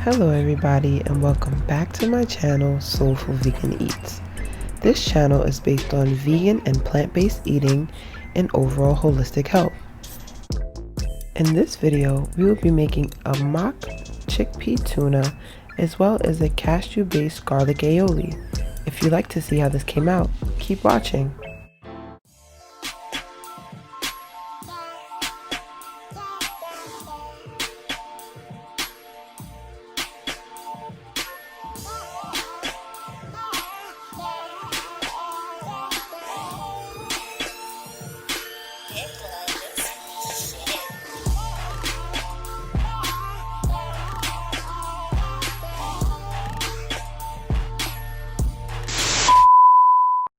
Hello everybody and welcome back to my channel, Solful Vegan Eats. This channel is based on vegan and plant-based eating and overall holistic health. In this video, we will be making a mock chickpea tuna as well as a cashew-based garlic aioli. If you'd like to see how this came out, keep watching.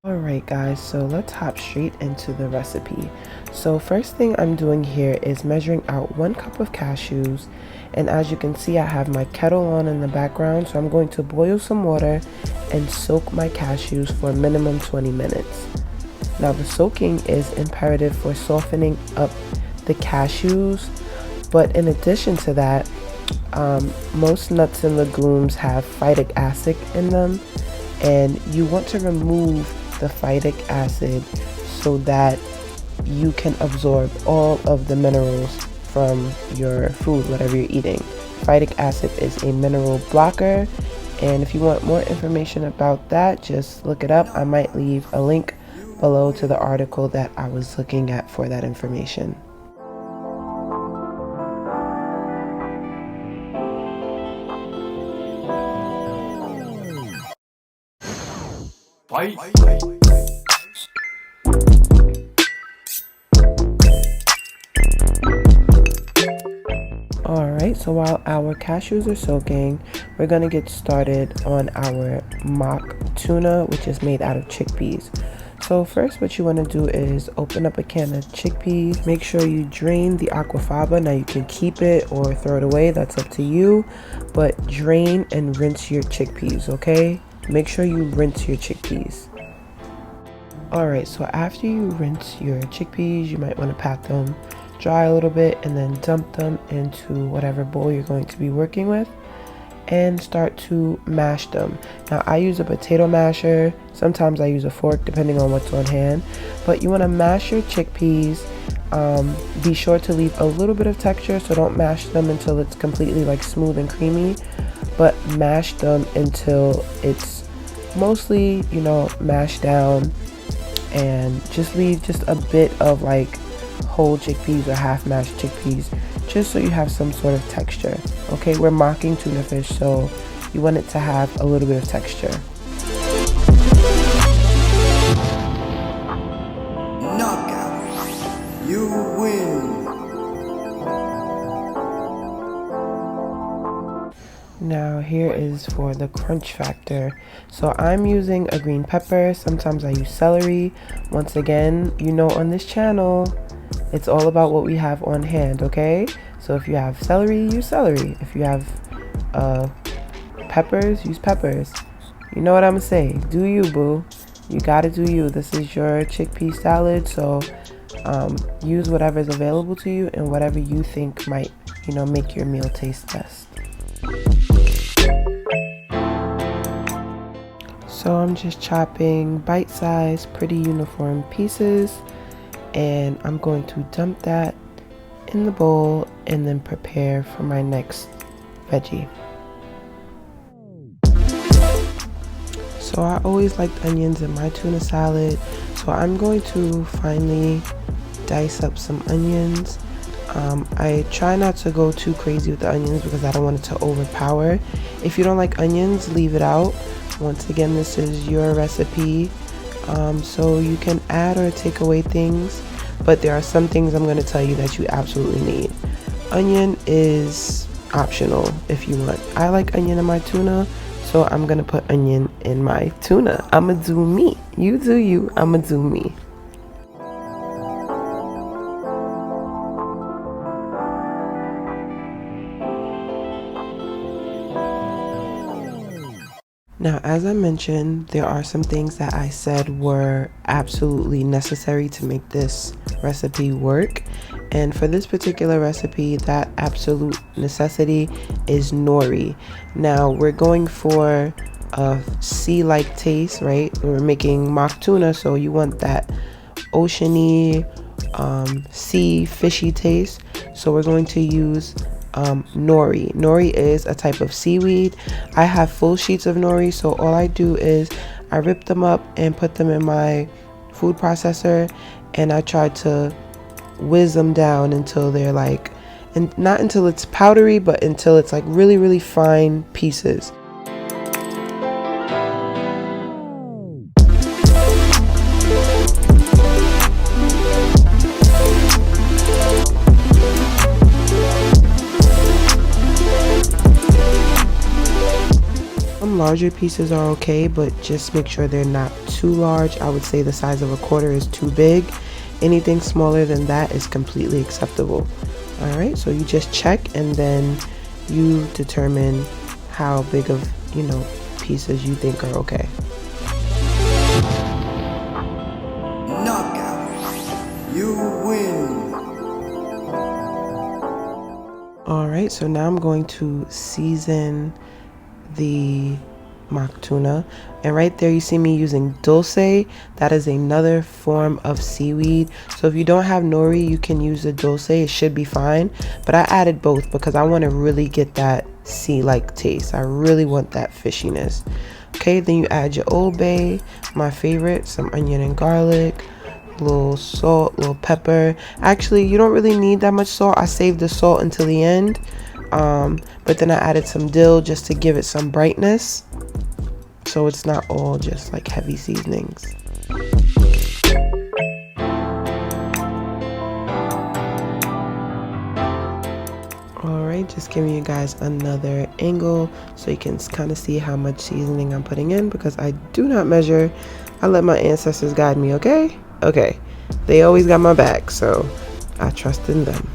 Alright guys, so let's hop straight into the recipe. So first thing I'm doing here is measuring out 1 cup of cashews, and as you can see I have my kettle on in the background, so I'm going to boil some water and soak my cashews for a minimum 20 minutes. Now the soaking is imperative for softening up the cashews, but in addition to that, most nuts and legumes have phytic acid in them, and you want to remove the phytic acid so that you can absorb all of the minerals from your food, whatever you're eating. Phytic acid is a mineral blocker, and if you want more information about that, just look it up. I might leave a link below to the article that I was looking at for that information. Alright, so while our cashews are soaking, we're going to get started on our mock tuna, which is made out of chickpeas. So first what you want to do is open up a can of chickpeas. Make sure you drain the aquafaba. Now you can keep it or throw it away, that's up to you, but drain and rinse your chickpeas, okay? Make sure you rinse your chickpeas. Alright, so after you rinse your chickpeas, you might want to pat them dry a little bit and then dump them into whatever bowl you're going to be working with and start to mash them. Now I use a potato masher, sometimes I use a fork depending on what's on hand, but you want to mash your chickpeas. Be sure to leave a little bit of texture, so don't mash them until it's completely like smooth and creamy, but mash them until it's mostly, you know, mashed down, and just leave just a bit of like whole chickpeas or half mashed chickpeas, just so you have some sort of texture. Okay, we're mocking tuna fish, so you want it to have a little bit of texture. Knockout, you win. Now here is for the crunch factor. So I'm using a green pepper, sometimes I use celery. Once again, you know, on this channel it's all about what we have on hand, okay? So if you have celery, use celery. If you have peppers, use peppers. You know what I'm gonna say, do you, boo. You gotta do you. This is your chickpea salad, so use whatever's available to you and whatever you think might, you know, make your meal taste best. So I'm just chopping bite-sized, pretty uniform pieces, and I'm going to dump that in the bowl and then prepare for my next veggie. So I always liked onions in my tuna salad, so I'm going to finally dice up some onions. I try not to go too crazy with the onions because I don't want it to overpower. If you don't like onions, leave it out. Once again, this is your recipe, so you can add or take away things, but there are some things I'm going to tell you that you absolutely need. Onion is optional if you want. I like onion in my tuna, so I'm going to put onion in my tuna. I'm going to do me. You do you. I'm going to do me. Now, as I mentioned, there are some things that I said were absolutely necessary to make this recipe work, And for this particular recipe, that absolute necessity is nori. Now we're going for a sea-like taste, right? We're making mock tuna, so you want that oceany, sea fishy taste. So we're going to use nori. Nori is a type of seaweed. I have full sheets of nori, so all I do is I rip them up and put them in my food processor, and I try to whiz them down until they're like, and not until it's powdery, but until it's like really, really fine pieces. Some larger pieces are okay, but just make sure they're not too large. I would say the size of a quarter is too big. Anything smaller than that is completely acceptable. All right, so you just check and then you determine how big of, pieces you think are okay. Knockout. You win. All right, so now I'm going to season the mock tuna, and right there you see me using dulse. That is another form of seaweed, so if you don't have nori, you can use the dulse. It should be fine, but I added both because I want to really get that sea-like taste. I really want that fishiness. Okay, then you add your Old Bay, my favorite, some onion and garlic, a little salt, a little pepper. Actually, you don't really need that much salt. I saved the salt until the end, but then I added some dill just to give it some brightness, so it's not all just like heavy seasonings. Alright, just giving you guys another angle so you can kind of see how much seasoning I'm putting in, because I do not measure. I let my ancestors guide me, okay? Okay, they always got my back, so I trust in them.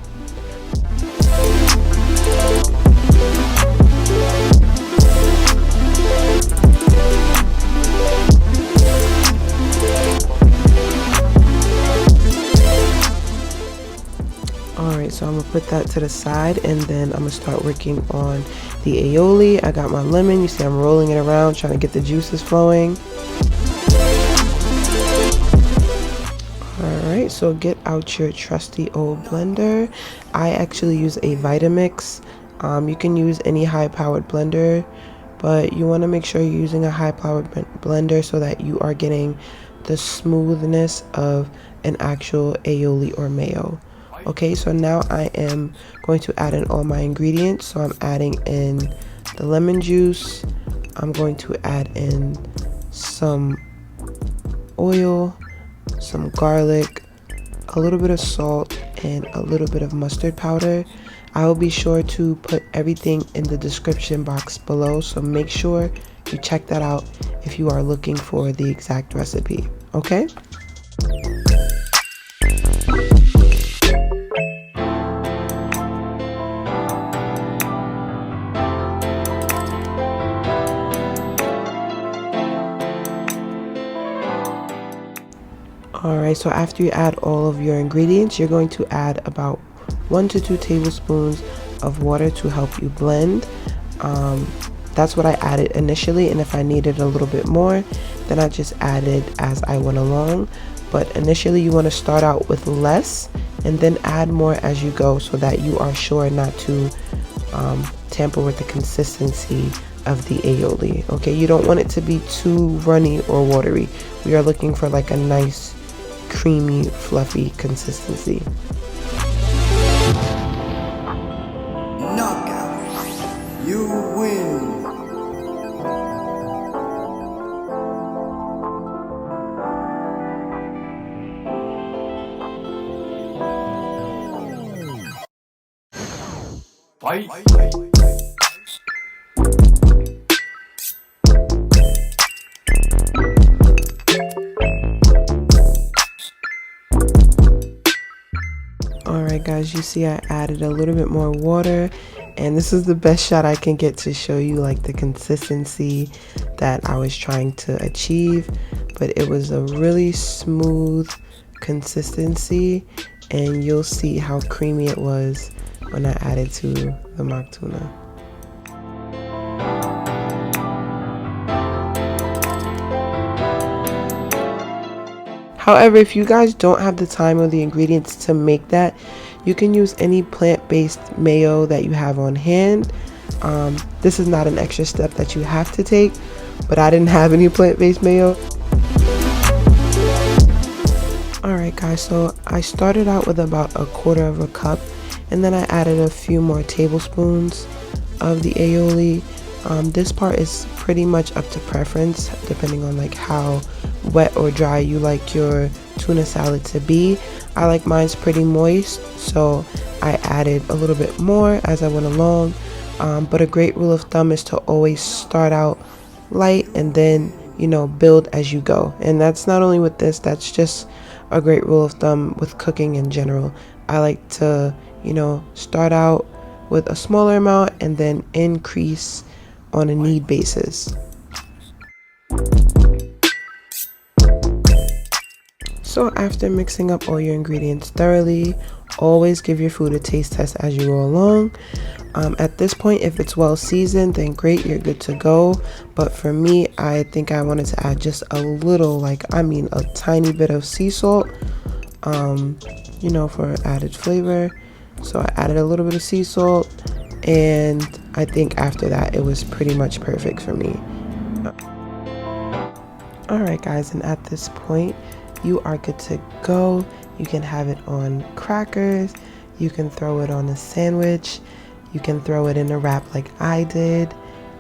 Alright, so I'm gonna put that to the side, and then I'm gonna start working on the aioli. I got my lemon. You see I'm rolling it around, trying to get the juices flowing. Alright, so get out your trusty old blender. I actually use a Vitamix. You can use any high-powered blender, but you want to make sure you're using a high-powered blender so that you are getting the smoothness of an actual aioli or mayo. Okay, so now I am going to add in all my ingredients. So I'm adding in the lemon juice. I'm going to add in some oil, some garlic, a little bit of salt, and a little bit of mustard powder. I will be sure to put everything in the description box below, so make sure you check that out if you are looking for the exact recipe, okay? Alright, so after you add all of your ingredients, you're going to add about 1 to 2 tablespoons of water to help you blend. That's what I added initially, and if I needed a little bit more, then I just added as I went along. But initially you want to start out with less and then add more as you go, so that you are sure not to tamper with the consistency of the aioli. Okay, you don't want it to be too runny or watery. We are looking for like a nice creamy, fluffy consistency. Knockout. You win. Fight. Alright guys, you see I added a little bit more water, and this is the best shot I can get to show you like the consistency that I was trying to achieve. But it was a really smooth consistency, and you'll see how creamy it was when I added to the mock tuna. However, if you guys don't have the time or the ingredients to make that, you can use any plant-based mayo that you have on hand. This is not an extra step that you have to take, but I didn't have any plant-based mayo. Alright guys, so I started out with about 1/4 cup, and then I added a few more tablespoons of the aioli. This part is pretty much up to preference, depending on like how wet or dry you like your tuna salad to be. I like mine's pretty moist, so I added a little bit more as I went along. But a great rule of thumb is to always start out light and then, you know, build as you go. And that's not only with this, that's just a great rule of thumb with cooking in general. I like to, you know, start out with a smaller amount and then increase on a need basis. So after mixing up all your ingredients thoroughly, always give your food a taste test as you go along. At this point, if it's well seasoned, then great, you're good to go. But for me, I think I wanted to add just a little, a tiny bit of sea salt, you know, for added flavor. So I added a little bit of sea salt, and I think after that, it was pretty much perfect for me. Alright guys, and at this point, you are good to go. You can have it on crackers, you can throw it on a sandwich, you can throw it in a wrap like I did.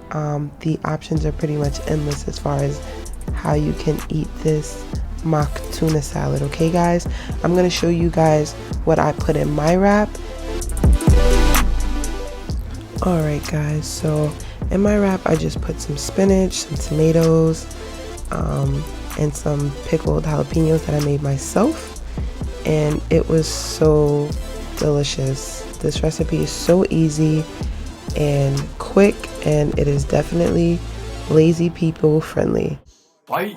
The options are pretty much endless as far as how you can eat this mock tuna salad. Okay guys, I'm gonna show you guys what I put in my wrap. Alright guys, so in my wrap I just put some spinach, some tomatoes, and some pickled jalapenos that I made myself, and it was so delicious. This recipe is so easy and quick, and it is definitely lazy people friendly. Bye.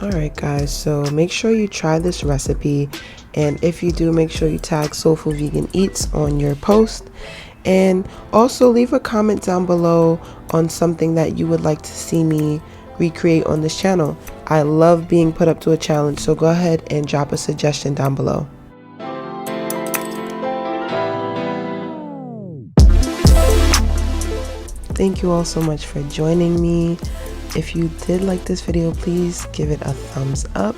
Alright guys, so make sure you try this recipe, and if you do, make sure you tag Solful Vegan Eats on your post, and also leave a comment down below on something that you would like to see me recreate on this channel. I love being put up to a challenge, so go ahead and drop a suggestion down below. Thank you all so much for joining me. If you did like this video, please give it a thumbs up,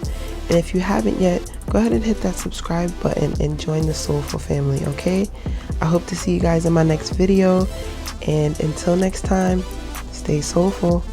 and if you haven't yet, go ahead and hit that subscribe button and join the Soulful family. Okay, I hope to see you guys in my next video, and until next time, stay soulful.